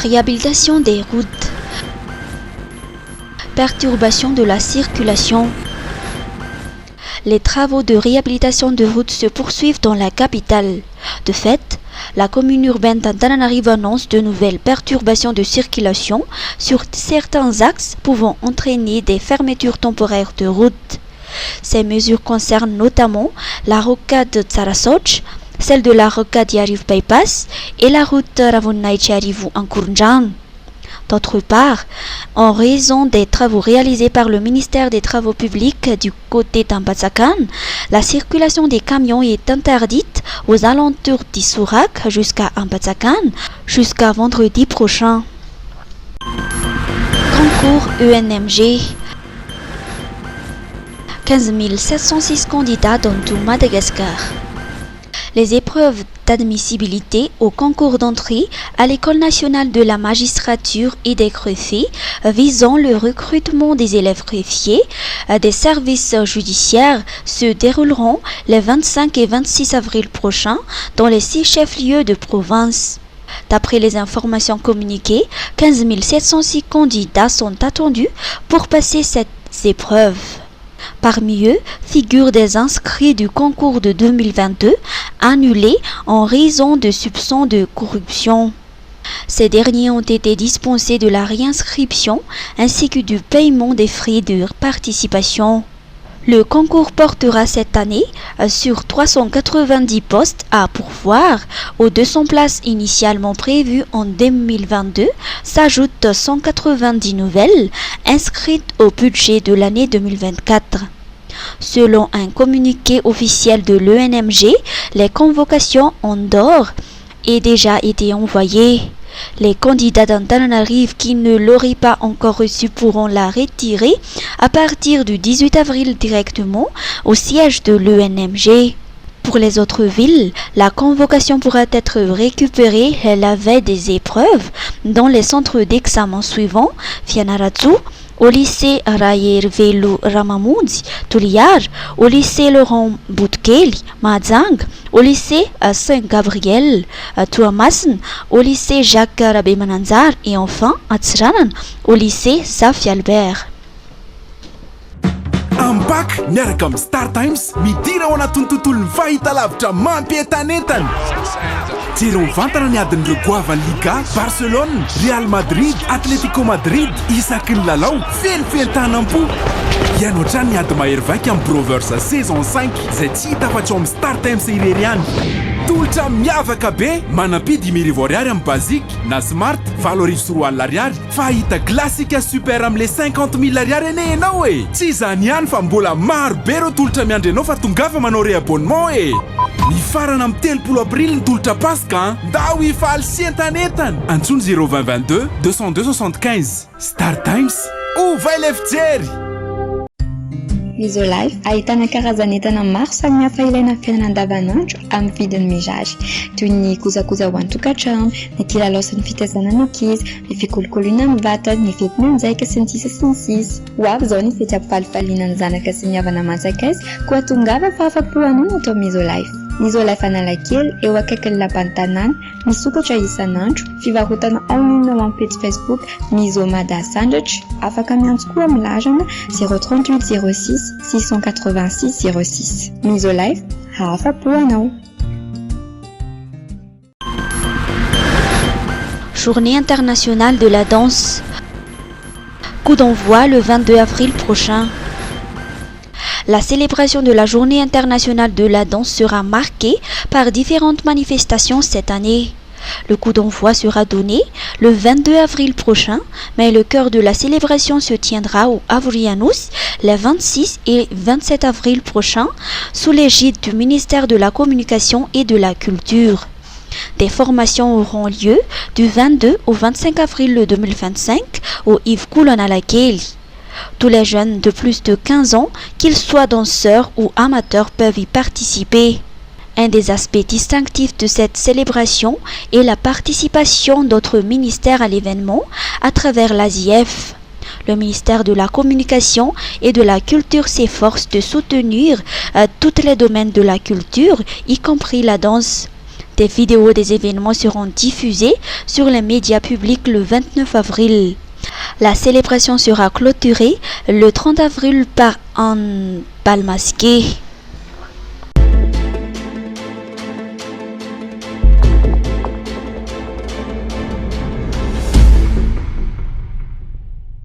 Réhabilitation des routes. Perturbation de la circulation. Les travaux de réhabilitation de routes se poursuivent dans la capitale. De fait, la commune urbaine d'Antananarivo annonce de nouvelles perturbations de circulation sur certains axes pouvant entraîner des fermetures temporaires de routes. Ces mesures concernent notamment la rocade de Tsarasoch, celle de la rocade Yariv Bypass et la route Ravunai-Chiarivu en Kourndjan. D'autre part, en raison des travaux réalisés par le ministère des Travaux publics du côté d'Ampatsakan, la circulation des camions est interdite aux alentours d'Issourac jusqu'à Ampatsakan jusqu'à vendredi prochain. Concours UNMG. 15 706 candidats dans tout Madagascar. Les épreuves d'admissibilité au concours d'entrée à l'École nationale de la magistrature et des greffiers visant le recrutement des élèves greffiers des services judiciaires se dérouleront les 25 et 26 avril prochains dans les 6 chefs-lieux de province. D'après les informations communiquées, 15 706 candidats sont attendus pour passer ces épreuves. Parmi eux figurent des inscrits du concours de 2022 annulés en raison de soupçons de corruption. Ces derniers ont été dispensés de la réinscription ainsi que du paiement des frais de participation. Le concours portera cette année sur 390 postes à pourvoir. Aux 200 places initialement prévues en 2022 s'ajoutent 190 nouvelles inscrites au budget de l'année 2024. Selon un communiqué officiel de l'UNMG, les convocations en dehors ont déjà été envoyées. Les candidats d'Antananarivo qui ne l'auraient pas encore reçue pourront la retirer à partir du 18 avril directement au siège de l'UNMG. Pour les autres villes, la convocation pourra être récupérée la veille des épreuves dans les centres d'examen suivants: Fianarantsoa, au lycée Raiervelo Ramamoundy, Toliara, au lycée Laurent Botkely, Mahajanga, au lycée Saint-Gabriel, Toamasina, au lycée Jacques Rabemananjara et enfin à Tsiranana, au lycée Zafy Albert. Ambak miaraka amin'ny Star Times midira ao anatin'ny tontolon'ny fahitalavitra mampientanentana. Jereo mivantana ny adin'ireo goavany Liga, Barcelone, Real Madrid, Atletico Madrid, isaky ny lalao felifentanam-po. Ianao trano ny ady mahery vaika amin'ny Brovers saison 5 izay tsy hita afa-tsy ao amin'ny Star Times irery ihany. Tolotra miavaka be, manampidy 1000 ariary amin'ny basique na smart, $4,000 fa hita klasika super amin'le 50 000 ariary ene enao e. Tsy izany ihany fa mbola maro be ireo tolotra miandry anao fa tongafa manao re-abonnement e. Ny farana amin'ny 30 aprily ny tolotra Pasika, ndao ifaly sy entanentana. Antsony 02022 202 75. Star Times, ova ilay fijery. Misolife ahitana karazan'entana maro samihafa ilaina amin'ny fiainana andavanandro amin'ny vidiny mirary, toy ny kojakoja ho an-tokantrano, ny kilalao sy ny fitaizana ny ankizy, ny fikolokoloina amin'ny vatana, ny fetim-mianjaika sy ny sisa sy ny sisa. Ho avy izao ny fety ampifalifaliana ny zanaka sy ny havana manjakaizy koa tongava fa afa-po anoina atao Misolife. Misolife Analakely eo akaikin'ny lapan'ny tanàna, misokatra isan'andro, fivarotana online ao amin'ny page Facebook Misomada Sandwich, afaka miantso koa amin'ny larana 038 06 686 06. Misolife, afa-po anao. Journée internationale de la danse. Coup d'envoi le 22 avril prochain. La célébration de la Journée internationale de la danse sera marquée par différentes manifestations cette année. Le coup d'envoi sera donné le 22 avril prochain, mais le cœur de la célébration se tiendra au Avrianus les 26 et 27 avril prochains sous l'égide du ministère de la Communication et de la Culture. Des formations auront lieu du 22 au 25 avril 2025 au Yves Coulon à la Kelly. Tous les jeunes de plus de 15 ans, qu'ils soient danseurs ou amateurs, peuvent y participer. Un des aspects distinctifs de cette célébration est la participation d'autres ministères à l'événement à travers l'ASIEF. Le ministère de la Communication et de la Culture s'efforce de soutenir tous les domaines de la culture, y compris la danse. Des vidéos des événements seront diffusées sur les médias publics le 29 avril. La célébration sera clôturée le 30 avril par un bal masqué.